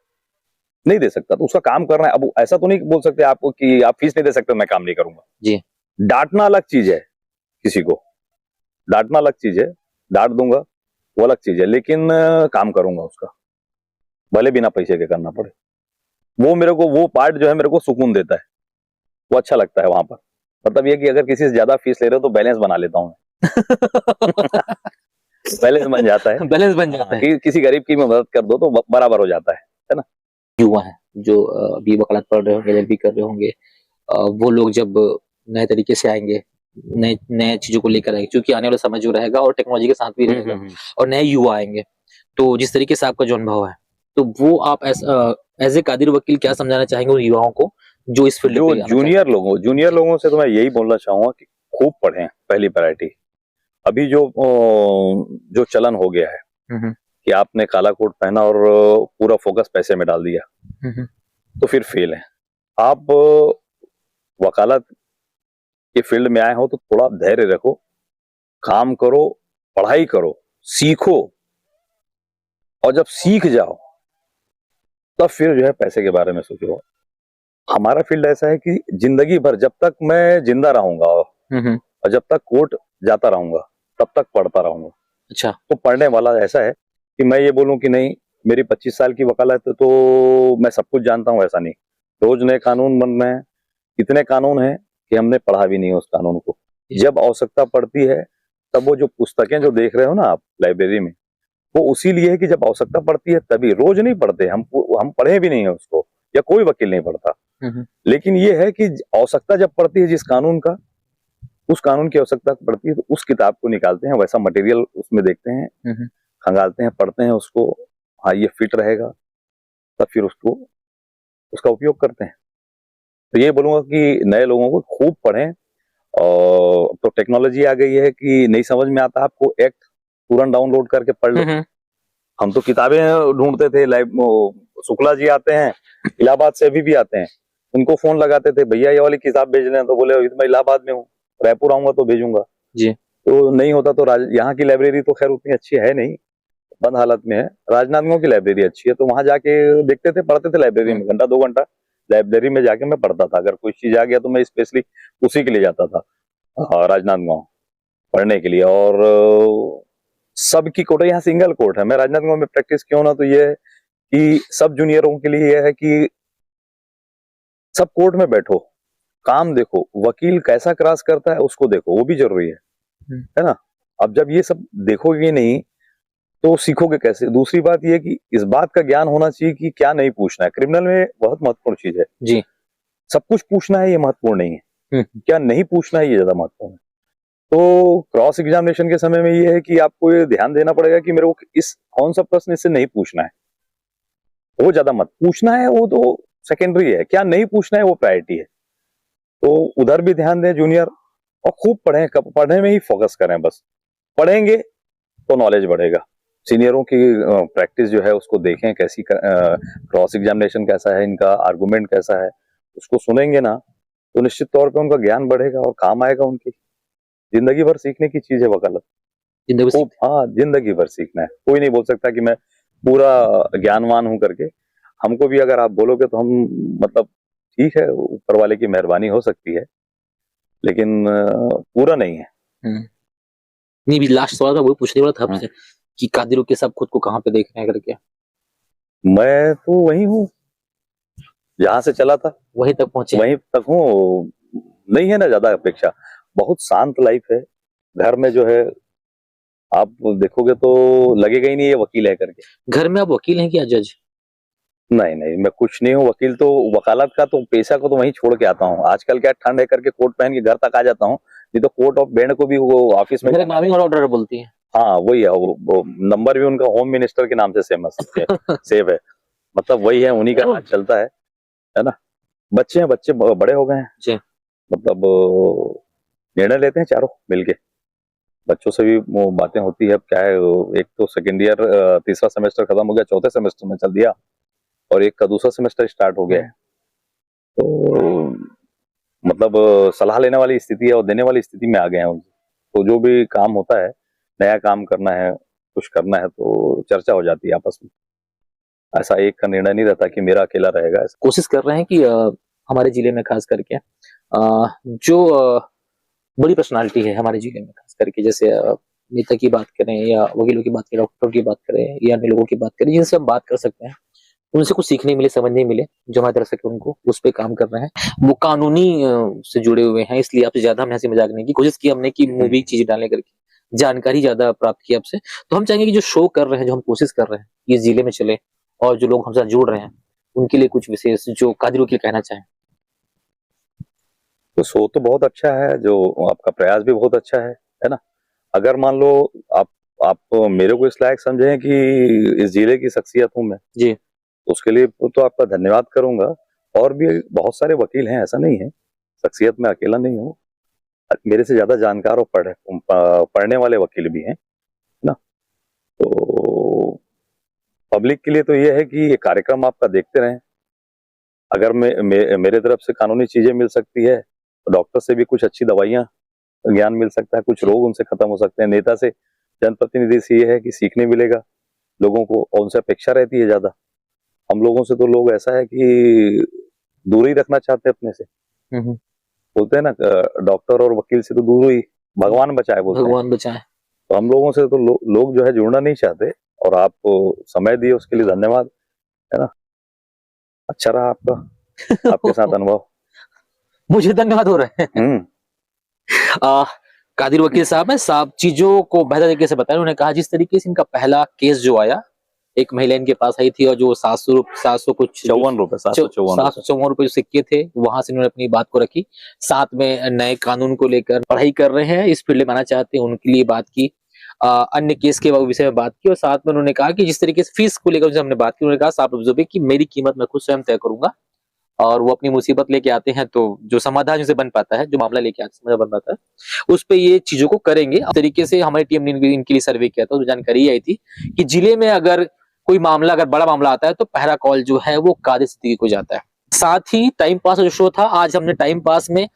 नहीं दे सकता। तो उसका काम करना है। अब ऐसा तो नहीं बोल सकते आपको कि आप फीस नहीं दे सकते, मैं काम नहीं करूंगा जी। डांटना अलग चीज है, किसी को डांटना अलग चीज है, डांट दूंगा वो अलग चीज है, लेकिन काम करूंगा उसका, भले बिना पैसे के करना पड़े। वो मेरे को वो पार्ट जो है मेरे को सुकून देता है, वो अच्छा लगता है वहां पर। मतलब ये कि अगर किसी से ज्यादा फीस ले रहे हो तो बैलेंस बना लेता हूँ बैलेंस बन जाता है, बैलेंस बन जाता है कि किसी गरीब की मैं मदद कर दो तो बराबर हो जाता है ना। युवा है जो अभी वकालत पढ़ रहे होंगे, एलएलबी कर रहे होंगे, वो लोग जब नए तरीके से आएंगे, नए नए चीजों को लेकर आएंगे, क्योंकि आने वाला समय जो रहेगा और टेक्नोलॉजी के साथ भी रहेगा, और नए युवा आएंगे, तो जिस तरीके से आपका जो अनुभव है, तो वो आप एज ए कादिर वकील क्या समझाना चाहेंगे उन युवाओं को जो इस फील्ड जो पे आना चाहते जूनियर लोगों से तो मैं यही बोलना चाहूंगा कि खूब पढ़ें, पहली प्रायोरिटी। अभी जो चलन हो गया है हैं? कि आपने काला कोट पहना और पूरा फोकस पैसे में डाल दिया, तो फिर फेल है। आप वकालत के फील्ड में आए हो तो थोड़ा धैर्य रखो, काम करो, पढ़ाई करो, सीखो, और जब सीख जाओ तब फिर जो है पैसे के बारे में सोचो। हमारा फील्ड ऐसा है कि जिंदगी भर जब तक मैं जिंदा रहूंगा और जब तक कोर्ट जाता रहूंगा तब तक पढ़ता रहूंगा। अच्छा। तो पढ़ने वाला ऐसा है कि मैं ये बोलूं कि नहीं मेरी 25 साल की वकालत है तो मैं सब कुछ जानता हूं, ऐसा नहीं। रोज नए कानून बन रहे हैं, इतने कानून हैं कि हमने पढ़ा भी नहीं है उस कानून को। जब आवश्यकता पड़ती है तब वो जो पुस्तकें जो देख रहे हो ना आप लाइब्रेरी में, वो उसी लिए है कि जब आवश्यकता पड़ती है तभी, रोज नहीं पढ़ते हम पढ़े भी नहीं है उसको, या कोई वकील नहीं पढ़ता। लेकिन ये है कि आवश्यकता जब पड़ती है जिस कानून का, उस कानून की आवश्यकता पड़ती है तो उस किताब को निकालते हैं, वैसा मटेरियल उसमें देखते हैं, खंगालते हैं, पढ़ते हैं उसको, हाँ ये फिट रहेगा, तब फिर उसका उपयोग करते हैं। तो ये बोलूंगा कि नए लोगों को खूब पढ़ें। और तो टेक्नोलॉजी आ गई है कि नहीं समझ में आता आपको एक्ट तुरंत डाउनलोड करके पढ़ लो। हम तो किताबें ढूंढते थे, शुक्ला जी आते हैं इलाहाबाद से, अभी भी आते हैं, उनको फोन लगाते थे भैया ये वाली किताब भेज रहे हैं, तो बोले मैं इलाहाबाद में हूँ, रायपुर आऊंगा तो भेजूंगा जी। तो नहीं होता। तो यहाँ की लाइब्रेरी तो खैर उतनी अच्छी है नहीं, बंद हालत में है। राजनांदगांव की लाइब्रेरी अच्छी है, तो वहां जाके देखते थे, पढ़ते थे लाइब्रेरी में, घंटा 2 घंटा लाइब्रेरी में जाके मैं पढ़ता था। अगर कोई चीज आ गया तो मैं स्पेशली उसी के लिए जाता था राजनांदगांव पढ़ने के लिए। और सबकी कोर्ट है, यहाँ सिंगल कोर्ट है। मैं राजनांदगांव में प्रैक्टिस क्यों ना, तो ये है कि सब जूनियरों के लिए यह है कि सब कोर्ट में बैठो, काम देखो, वकील कैसा क्रॉस करता है उसको देखो, वो भी जरूरी है ना। अब जब ये सब देखोगे नहीं तो सीखोगे कैसे। दूसरी बात ये कि इस बात का ज्ञान होना चाहिए कि क्या नहीं पूछना है। क्रिमिनल में बहुत महत्वपूर्ण चीज है जी, सब कुछ पूछना है ये महत्वपूर्ण नहीं है, क्या नहीं पूछना है ये ज्यादा महत्वपूर्ण है। तो क्रॉस एग्जामिनेशन के समय में ये है कि आपको ये ध्यान देना पड़ेगा कि मेरे को इस कौन सा प्रश्न इससे नहीं पूछना है, वो ज्यादा मत पूछना है, वो तो सेकेंडरी है, क्या नहीं पूछना है वो प्रायोरिटी है। तो उधर भी ध्यान दें जूनियर, और खूब पढ़ें, पढ़ने में ही फोकस करें। बस पढ़ेंगे तो नॉलेज बढ़ेगा। सीनियरों की प्रैक्टिस जो है उसको देखें, कैसी क्रॉस एग्जामिनेशन कैसा है, इनका आर्गुमेंट कैसा है, उसको सुनेंगे ना तो निश्चित तौर पे उनका ज्ञान बढ़ेगा और काम आएगा उनकी। जिंदगी भर सीखने की चीज है वकालत, हाँ जिंदगी भर सीखना है। कोई नहीं बोल सकता कि मैं पूरा ज्ञानवान हूं करके। हमको भी अगर आप बोलोगे तो हम मतलब ठीक है, ऊपर वाले की मेहरबानी हो सकती है, लेकिन पूरा नहीं है। नहीं भी लास्ट सवाल था वो पूछने वाला था आपसे कि कादिरों के सब खुद को कहाँ पे देख रहे हैं करके। मैं तो वही हूँ जहां से चला था, वहीं तक पहुंचे, वहीं तक हूँ। नहीं है ना ज्यादा अपेक्षा, बहुत शांत लाइफ है। घर में जो है आप देखोगे तो लगेगा ही नहीं ये वकील है करके। घर में आप वकील हैं क्या जज? नहीं नहीं, मैं कुछ नहीं हूँ वकील। तो वकालत का तो पेशा को तो वहीं छोड़ के आता हूँ। आजकल क्या ठंड है करके कोट पहन के घर तक आ जाता हूँ, नहीं तो कोर्ट ऑफ बैंड को भी वो ऑफिस में मामी ऑर्डर बोलती है। हाँ वही है, वो नंबर भी उनका होम मिनिस्टर के नाम से सेव है, मतलब वही है, उन्हीं का राज चलता है ना। बच्चे हैं, बच्चे बड़े हो गए हैं, मतलब निर्णय लेते हैं चारों मिलके। बच्चों से भी वो बातें होती है। अब क्या है, एक तो सेकेंड ईयर तीसरा सेमेस्टर खत्म हो गया, चौथे सेमेस्टर में चल दिया, और एक का दूसरा सेमेस्टर स्टार्ट हो गया है। तो मतलब सलाह लेने वाली स्थिति है और देने वाली स्थिति में आ गए हैं। तो जो भी काम होता है, नया काम करना है, कुछ करना है, तो चर्चा हो जाती है आपस में। ऐसा एक का निर्णय नहीं रहता कि मेरा अकेला रहेगा। कोशिश कर रहे हैं कि हमारे जिले में खास करके जो बड़ी पर्सनालिटी है हमारे जिले में, खास करके जैसे नेता की बात करें या वकीलों की बात करें, डॉक्टर की बात करें या अन्य लोगों की बात करें, जिनसे हम बात कर सकते हैं, उनसे कुछ सीखने मिले, समझने मिले, जो हमारी तरफ से उनको उस पे काम कर रहे हैं, वो कानूनी से जुड़े हुए हैं। इसलिए आपसे ज्यादा हमने हंसी मजाक नहीं की, कोशिश की हमने कि मूवी चीजें डालने करके जानकारी ज्यादा प्राप्त की आपसे। तो हम चाहेंगे कि जो शो कर रहे हैं, जो हम कोशिश कर रहे हैं इस जिले में चले, और जो लोग हमसे जुड़ रहे हैं उनके लिए कुछ विशेष जो कादिरों के लिए कहना चाहें। तो सो तो बहुत अच्छा है, जो आपका प्रयास भी बहुत अच्छा है ना। अगर मान लो आप मेरे को इस लायक समझे कि इस जिले की शख्सियत हूं मैं जी। उसके लिए तो आपका धन्यवाद करूंगा। और भी बहुत सारे वकील हैं, ऐसा नहीं है, शख्सियत में अकेला नहीं हूँ, मेरे से ज्यादा जानकार और पढ़ने वाले वकील भी हैं ना। तो पब्लिक के लिए तो ये है कि ये कार्यक्रम आपका देखते रहें। अगर मेरे तरफ से कानूनी चीजें मिल सकती है तो डॉक्टर से भी कुछ अच्छी दवाइयां ज्ञान मिल सकता है, कुछ रोग उनसे खत्म हो सकते हैं। नेता से जनप्रतिनिधि से ये है कि सीखने मिलेगा लोगों को, और उनसे अपेक्षा रहती है ज्यादा। हम लोगों से तो लोग ऐसा है कि दूर ही रखना चाहते हैं अपने से। बोलते हैं ना, डॉक्टर और वकील से तो दूर ही भगवान बचाए बोलते हैं। भगवान बचाए। तो हम लोगों से तो लोग जो है जुड़ना नहीं चाहते, और आप समय दिए उसके लिए धन्यवाद, है ना। अच्छा रहा आपके साथ अनुभव। मुझे धन्यवाद हो रहे हैं। कादिर वकील साहब है साहब, चीजों को बेहतर तरीके से बताया। उन्होंने कहा जिस तरीके से इनका पहला केस जो आया, एक महिला इनके पास आई थी और जो 700 कुछ 754 रुपए जो सिक्के थे, वहां से उन्होंने अपनी बात को रखी। साथ में नए कानून को लेकर पढ़ाई कर रहे हैं, इस फील्ड में आना चाहते हैं, उनके लिए बात की। अन्य केस के विषय में बात की, और साथ में उन्होंने कहा कि जिस तरीके से फीस को लेकर हमने बात की, उन्होंने कहा साफ लफ्जों में कि मेरी कीमत मैं खुद स्वयं तय करूंगा, और वो अपनी मुसीबत लेके आते हैं तो जो समाधान उसे बन पाता है, जो मामला लेके आते समाधान बन पाता है, उस पे ये चीजों को करेंगे। इस तरीके से हमारी टीम ने इनके लिए सर्वे किया था, तो जानकारी आई थी कि जिले में अगर कोई मामला, अगर बड़ा मामला आता है तो पहला कॉल जो है वो कादिर सिद्दीकी को जाता है। साथ ही टाइम पास जो शो था, आज हमने टाइम पास में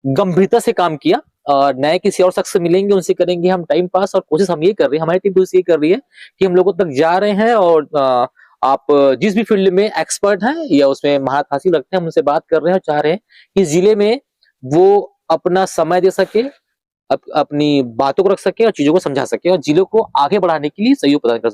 गंभीरता से काम किया, और नए किसी और शख्स से मिलेंगे, उनसे करेंगे हम टाइम पास। और कोशिश हम ये कर रहे हैं, हमारी टीम कोशिश ये कर रही है कि हम लोगों तक जा रहे हैं, और आप जिस भी फील्ड में एक्सपर्ट हैं या उसमें महारत हासिल रखते हैं, हम उनसे बात कर रहे हैं और चाह रहे हैं कि जिले में वो अपना समय दे सके, अपनी बातों को रख सके और चीजों को समझा सके, और जिले को आगे बढ़ाने के लिए सहयोग प्रदान कर सके।